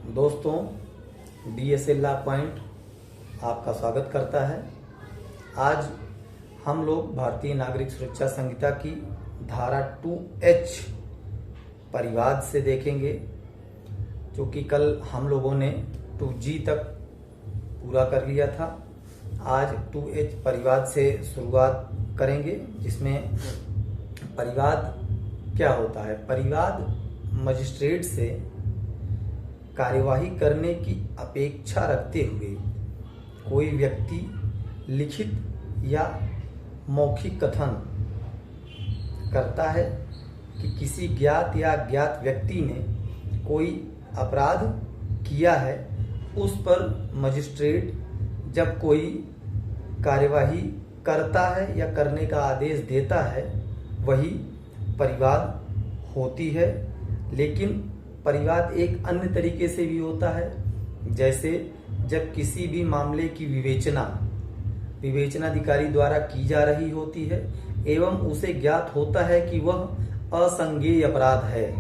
दोस्तों, DSL law point आपका स्वागत करता है। आज हम लोग भारतीय नागरिक सुरक्षा संहिता की धारा 2H परिवाद से देखेंगे, जो कि कल हम लोगों ने 2G तक पूरा कर लिया था। आज 2H परिवाद से शुरुआत करेंगे, जिसमें परिवाद क्या होता है। परिवाद मजिस्ट्रेट से कार्यवाही करने की अपेक्षा रखते हुए कोई व्यक्ति लिखित या मौखिक कथन करता है कि किसी ज्ञात या अज्ञात व्यक्ति ने कोई अपराध किया है। उस पर मजिस्ट्रेट जब कोई कार्यवाही करता है या करने का आदेश देता है, वही परिवाद होती है। लेकिन परिवाद एक अन्य तरीके से भी होता है, जैसे जब किसी भी मामले की विवेचनाधिकारी द्वारा की जा रही होती है एवं उसे ज्ञात होता है कि वह असंज्ञेय अपराध है,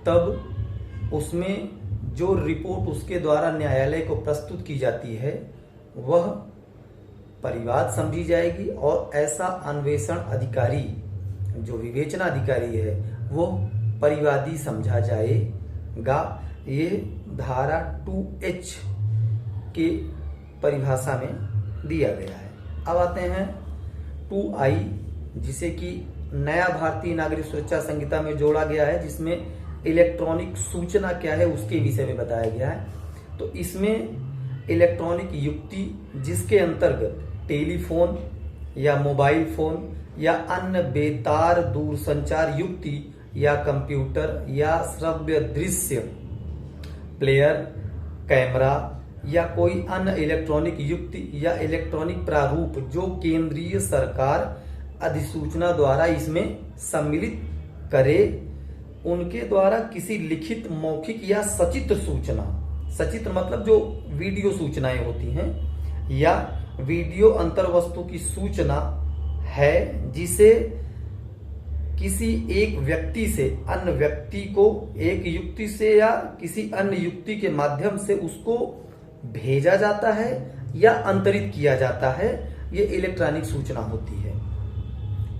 तब उसमें जो रिपोर्ट उसके द्वारा न्यायालय को प्रस्तुत की जाती है वह परिवाद समझी जाएगी। और ऐसा अन्वेषण अधिकारी, जो विवेचना अधिकारी है, वो परिवादी समझा जाएगा। ये धारा 2H के परिभाषा में दिया गया है। अब आते हैं 2I, जिसे कि नया भारतीय नागरिक सुरक्षा संहिता में जोड़ा गया है, जिसमें इलेक्ट्रॉनिक सूचना क्या है उसके विषय में बताया गया है। तो इसमें इलेक्ट्रॉनिक युक्ति, जिसके अंतर्गत टेलीफोन या मोबाइल फोन या अन्य बेतार दूरसंचार युक्ति या कंप्यूटर या श्रव्य दृश्य प्लेयर, कैमरा या कोई अन्य इलेक्ट्रॉनिक युक्ति या इलेक्ट्रॉनिक प्रारूप जो केंद्रीय सरकार अधिसूचना द्वारा इसमें सम्मिलित करे, उनके द्वारा किसी लिखित, मौखिक या सचित्र सूचना, सचित्र मतलब जो वीडियो सूचनाएं होती हैं, या वीडियो अंतर्वस्तु की सूचना है, जिसे किसी एक व्यक्ति से अन्य व्यक्ति को एक युक्ति से या किसी अन्य युक्ति के माध्यम से उसको भेजा जाता है या अंतरित किया जाता है, ये इलेक्ट्रॉनिक सूचना होती है।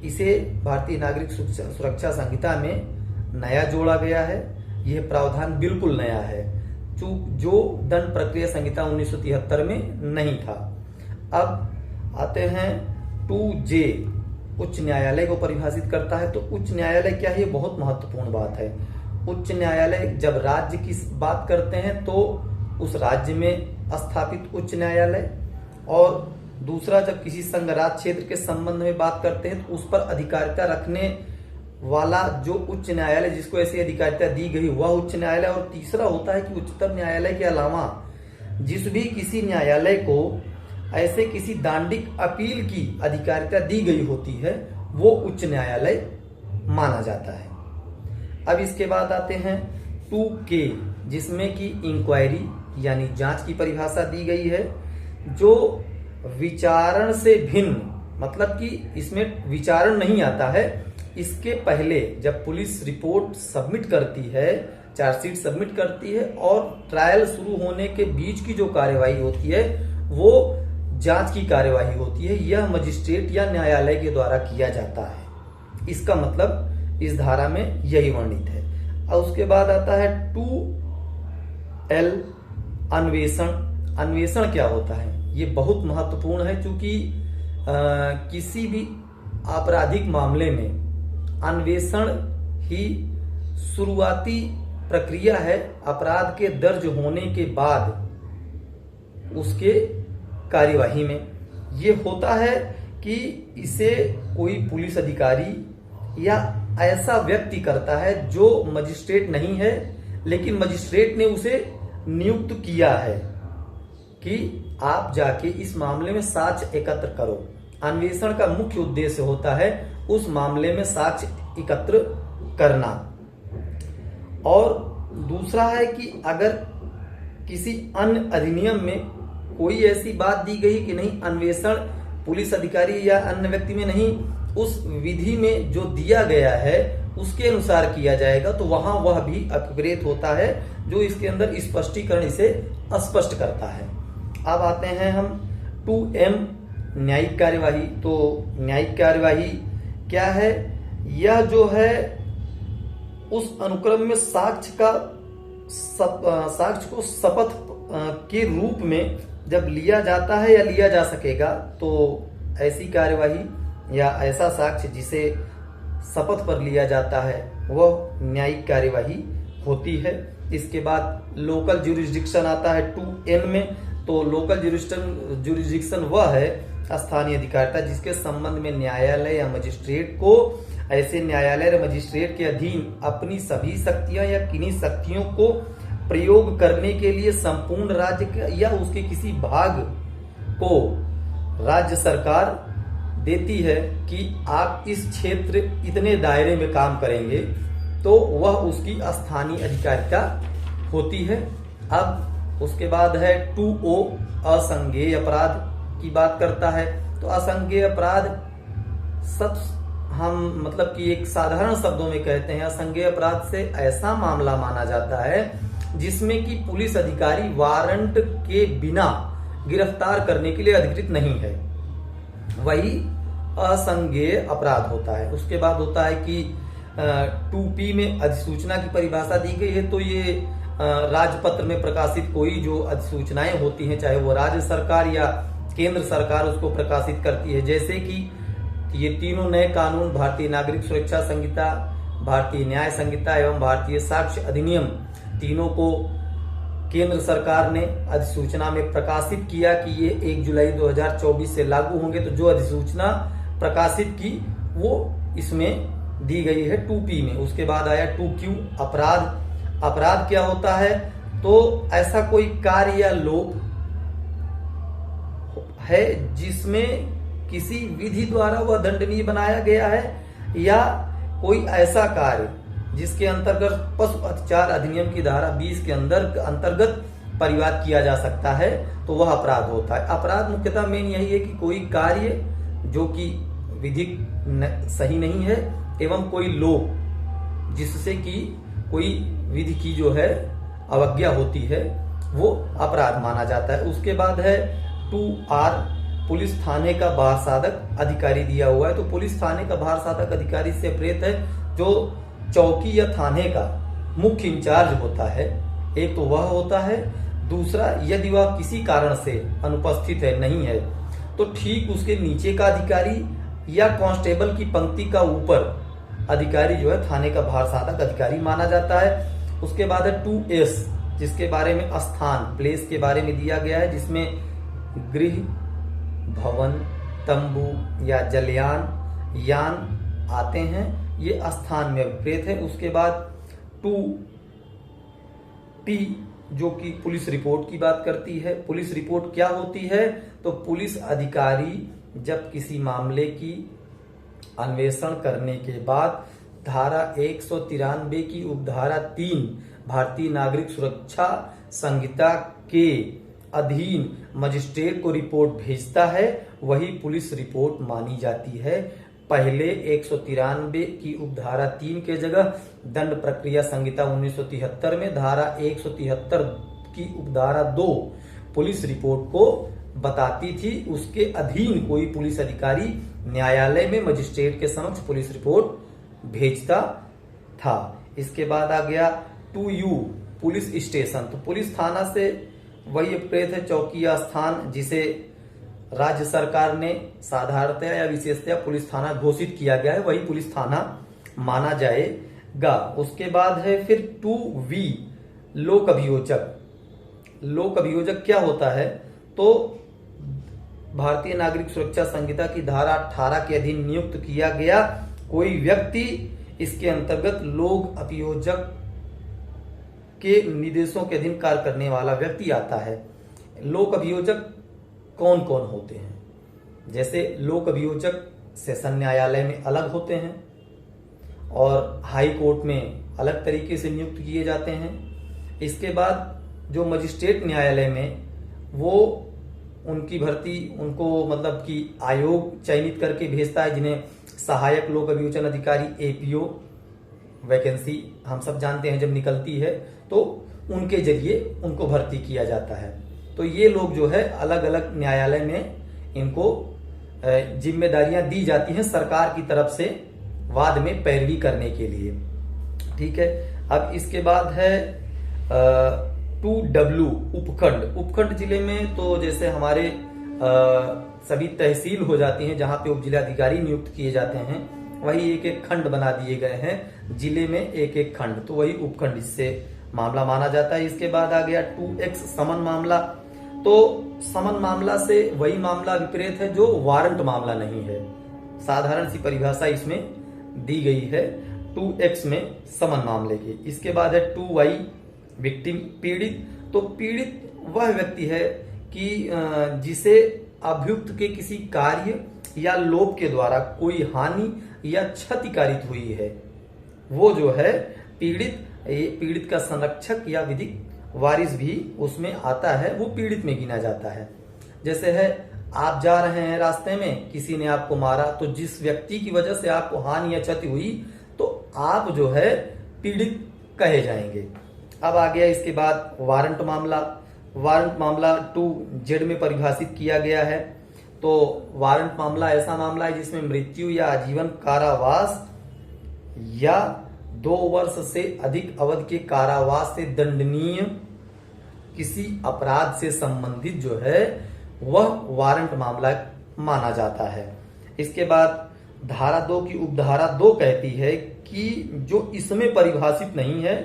इसे भारतीय नागरिक सुरक्षा संहिता में नया जोड़ा गया है। यह प्रावधान बिल्कुल नया है, जो दंड प्रक्रिया संहिता 1973 में नहीं था। अब आते हैं 2J, उच्च न्यायालय को परिभाषित करता है। तो उच्च न्यायालय क्या है, ये बहुत महत्वपूर्ण बात है। उच्च न्यायालय जब राज्य की बात करते हैं तो उस राज्य में स्थापित उच्च न्यायालय, और दूसरा जब किसी संघ राज्य क्षेत्र के संबंध में बात करते हैं तो उस पर अधिकारिता रखने वाला जो उच्च न्यायालय, जिसको ऐसी अधिकारिता दी गई, वह उच्च न्यायालय। और तीसरा होता है कि उच्चतम न्यायालय के अलावा जिस भी किसी न्यायालय को ऐसे किसी दांडिक अपील की अधिकारिता दी गई होती है, वो उच्च न्यायालय माना जाता है। अब इसके बाद आते हैं 2K, जिसमें कि इंक्वायरी यानी जांच की परिभाषा दी गई है, जो विचारण से भिन्न, मतलब कि इसमें विचारण नहीं आता है। इसके पहले जब पुलिस रिपोर्ट सबमिट करती है, चार्जशीट सबमिट करती है, और ट्रायल शुरू होने के बीच की जो कार्यवाही होती है वो जांच की कार्यवाही होती है। यह मजिस्ट्रेट या न्यायालय के द्वारा किया जाता है। इसका मतलब इस धारा में यही वर्णित है। और उसके बाद आता है 2L, अन्वेषण। अन्वेषण क्या होता है, ये बहुत महत्वपूर्ण है, क्योंकि किसी भी आपराधिक मामले में अन्वेषण ही शुरुआती प्रक्रिया है। अपराध के दर्ज होने के बाद उसके कार्यवाही में ये होता है कि इसे कोई पुलिस अधिकारी या ऐसा व्यक्ति करता है जो मजिस्ट्रेट नहीं है, लेकिन मजिस्ट्रेट ने उसे नियुक्त किया है कि आप जाके इस मामले में साक्ष्य एकत्र करो। अन्वेषण का मुख्य उद्देश्य होता है उस मामले में साक्ष्य एकत्र करना। और दूसरा है कि अगर किसी अन्य अधिनियम में कोई ऐसी बात दी गई कि नहीं, अन्वेषण पुलिस अधिकारी या अन्य व्यक्ति में नहीं, उस विधि में जो दिया गया है उसके अनुसार किया जाएगा, तो वहां वह भी अभिप्रेत होता है जो इसके अंदर स्पष्टीकरण इसे स्पष्ट करता है। अब आते हैं हम 2M न्यायिक कार्यवाही। तो न्यायिक कार्यवाही क्या है? यह जो है उस अनुक्रम में साक्ष्य को शपथ के रूप में जब लिया जाता है या लिया जा सकेगा, तो ऐसी कार्यवाही या ऐसा साक्ष्य जिसे शपथ पर लिया जाता है वह न्यायिक कार्यवाही होती है। इसके बाद लोकल ज्यूरिसडिक्शन आता है 2N में। तो लोकल ज्यूरिसडिक्शन वह है स्थानीय अधिकारिता जिसके संबंध में न्यायालय या मजिस्ट्रेट को ऐसे न्यायालय या मजिस्ट्रेट के अधीन अपनी सभी शक्तियां या किन्हीं शक्तियों को प्रयोग करने के लिए संपूर्ण राज्य या उसके किसी भाग को राज्य सरकार देती है कि आप इस क्षेत्र इतने दायरे में काम करेंगे, तो वह उसकी स्थानीय अधिकारिता होती है। अब उसके बाद है 2O असंज्ञेय अपराध की बात करता है। तो असंज्ञेय अपराध हम मतलब कि एक साधारण शब्दों में कहते हैं, असंज्ञेय अपराध से ऐसा मामला माना जाता है जिसमें कि पुलिस अधिकारी वारंट के बिना गिरफ्तार करने के लिए अधिकृत नहीं है, वही असंज्ञेय अपराध होता है। उसके बाद होता है कि 2P में अधिसूचना की परिभाषा दी गई है। तो ये राजपत्र में प्रकाशित कोई जो अधिसूचनाएं होती हैं, चाहे वो राज्य सरकार या केंद्र सरकार उसको प्रकाशित करती है। जैसे कि ये तीनों नए कानून भारतीय नागरिक सुरक्षा संहिता, भारतीय न्याय संहिता एवं भारतीय साक्ष्य अधिनियम, तीनों को केंद्र सरकार ने अधिसूचना में प्रकाशित किया कि ये 1 जुलाई 2024 से लागू होंगे। तो जो अधिसूचना प्रकाशित की वो इसमें दी गई है 2P में। उसके बाद आया 2Q अपराध। अपराध क्या होता है? तो ऐसा कोई कार्य या लोक है जिसमें किसी विधि द्वारा वह दंडनीय बनाया गया है, या कोई ऐसा कार्य जिसके अंतर्गत पशु अत्याचार अधिनियम की धारा 20 के अंतर्गत परिवाद किया जा सकता है, तो वह अपराध होता है। अपराध मुख्यतः मेन यही है कि कोई कार्य जो कि विधिक सही नहीं है एवं कोई लोक जिससे कि कोई विधि की जो है अवज्ञा होती है, वो अपराध माना जाता है। उसके बाद है 2R पुलिस थाने का बाहर साधक अधिकारी दिया हुआ है। तो पुलिस थाने का बाहर साधक अधिकारी से प्रेत है जो चौकी या थाने का मुख्य इंचार्ज होता है। एक तो वह होता है, दूसरा यदि वह किसी कारण से अनुपस्थित है, नहीं है, तो ठीक उसके नीचे का अधिकारी या कांस्टेबल की पंक्ति का ऊपर अधिकारी जो है थाने का बाहर साधक अधिकारी माना जाता है। उसके बाद है 2S जिसके बारे में स्थान प्लेस के बारे में दिया गया है, जिसमें गृह, भवन, तंबू या जलयान यान आते हैं, ये स्थान में अभिप्रेत है। उसके बाद 2T जो कि पुलिस रिपोर्ट की बात करती है। पुलिस रिपोर्ट क्या होती है? तो पुलिस अधिकारी जब किसी मामले की अन्वेषण करने के बाद धारा 193 की उपधारा 3 भारतीय नागरिक सुरक्षा संहिता के अधीन मजिस्ट्रेट को रिपोर्ट भेजता है, वही पुलिस रिपोर्ट मानी जाती है। पहले 193 की उपधारा 3 के जगह दंड प्रक्रिया संहिता 1973 में धारा 173 की उपधारा 2 पुलिस रिपोर्ट को बताती थी। उसके अधीन कोई पुलिस अधिकारी न्यायालय में मजिस्ट्रेट के समक्ष पुलिस रिपोर्ट भेजता था। इसके बाद आ गया 2U पुलिस स्टेशन। तो पुलिस थाना से वही अभिप्रेत है चौकी या स्थान जिसे राज्य सरकार ने साधारणतया या विशेषतया पुलिस थाना घोषित किया गया है, वही पुलिस थाना माना जाएगा। उसके बाद है फिर 2V लोक अभियोजक। लोक अभियोजक क्या होता है? तो भारतीय नागरिक सुरक्षा संहिता की धारा 18 के अधीन नियुक्त किया गया कोई व्यक्ति इसके अंतर्गत लोक अभियोजक के निर्देशों के अधीन कार्य करने वाला व्यक्ति आता है। लोक अभियोजक कौन कौन होते हैं? जैसे लोक अभियोजक सेशन न्यायालय में अलग होते हैं और हाई कोर्ट में अलग तरीके से नियुक्त किए जाते हैं। इसके बाद जो मजिस्ट्रेट न्यायालय में वो उनकी भर्ती उनको मतलब कि आयोग चयनित करके भेजता है, जिन्हें सहायक लोक अभियोजन अधिकारी APO वैकेंसी हम सब जानते हैं जब निकलती है तो उनके जरिए उनको भर्ती किया जाता है। तो ये लोग जो है अलग अलग न्यायालय में इनको जिम्मेदारियां दी जाती हैं सरकार की तरफ से वाद में पैरवी करने के लिए। ठीक है, अब इसके बाद है 2W उपखंड। उपखंड जिले में तो जैसे हमारे सभी तहसील हो जाती हैं जहां पे उप जिलाधिकारी नियुक्त किए जाते हैं, वही एक एक खंड बना दिए गए हैं जिले में, एक एक खंड, तो वही उपखंड इससे मामला माना जाता है। इसके बाद आ गया 2X समन मामला। तो समन मामला से वही मामला विपरीत है जो वारंट मामला नहीं है। साधारण सी परिभाषा इसमें दी गई है 2X में समन मामले की। इसके बाद है 2Y विक्टिम पीड़ित। तो पीड़ित वह व्यक्ति है कि जिसे अभियुक्त के किसी कार्य या लोभ के द्वारा कोई हानि या क्षति कारित हुई है, वो जो है पीड़ित का संरक्षक या विधिक वारिस भी उसमें आता है, वो पीड़ित में गिना जाता है। जैसे है आप जा रहे हैं रास्ते में, किसी ने आपको मारा, तो जिस व्यक्ति की वजह से आपको हानि या क्षति हुई तो आप जो है पीड़ित कहे जाएंगे। अब आ गया इसके बाद वारंट मामला। वारंट मामला 2Z में परिभाषित किया गया है। तो वारंट मामला ऐसा मामला है जिसमें मृत्यु या आजीवन कारावास या 2 वर्ष से अधिक अवधि के कारावास से दंडनीय किसी अपराध से संबंधित जो है वह वारंट मामला माना जाता है। इसके बाद धारा 2 की उपधारा 2 कहती है कि जो इसमें परिभाषित नहीं है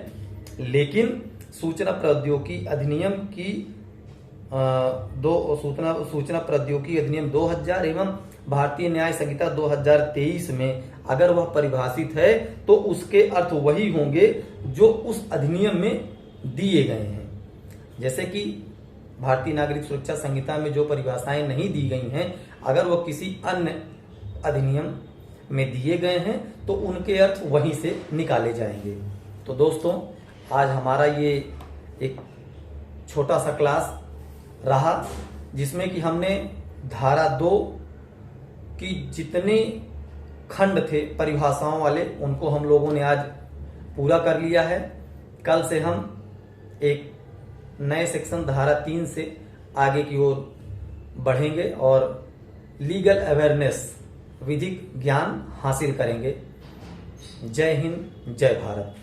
लेकिन सूचना प्रौद्योगिकी अधिनियम की सूचना प्रौद्योगिकी अधिनियम 2000 एवं भारतीय न्याय संहिता 2023 में अगर वह परिभाषित है तो उसके अर्थ वही होंगे जो उस अधिनियम में दिए गए हैं। जैसे कि भारतीय नागरिक सुरक्षा संहिता में जो परिभाषाएं नहीं दी गई हैं, अगर वह किसी अन्य अधिनियम में दिए गए हैं तो उनके अर्थ वहीं से निकाले जाएंगे। तो दोस्तों, आज हमारा ये एक छोटा सा क्लास रहा जिसमें कि हमने धारा 2 की जितने खंड थे परिभाषाओं वाले उनको हम लोगों ने आज पूरा कर लिया है। कल से हम एक नए सेक्शन धारा 3 से आगे की ओर बढ़ेंगे और लीगल अवेयरनेस, विधिक ज्ञान हासिल करेंगे। जय हिंद, जय भारत।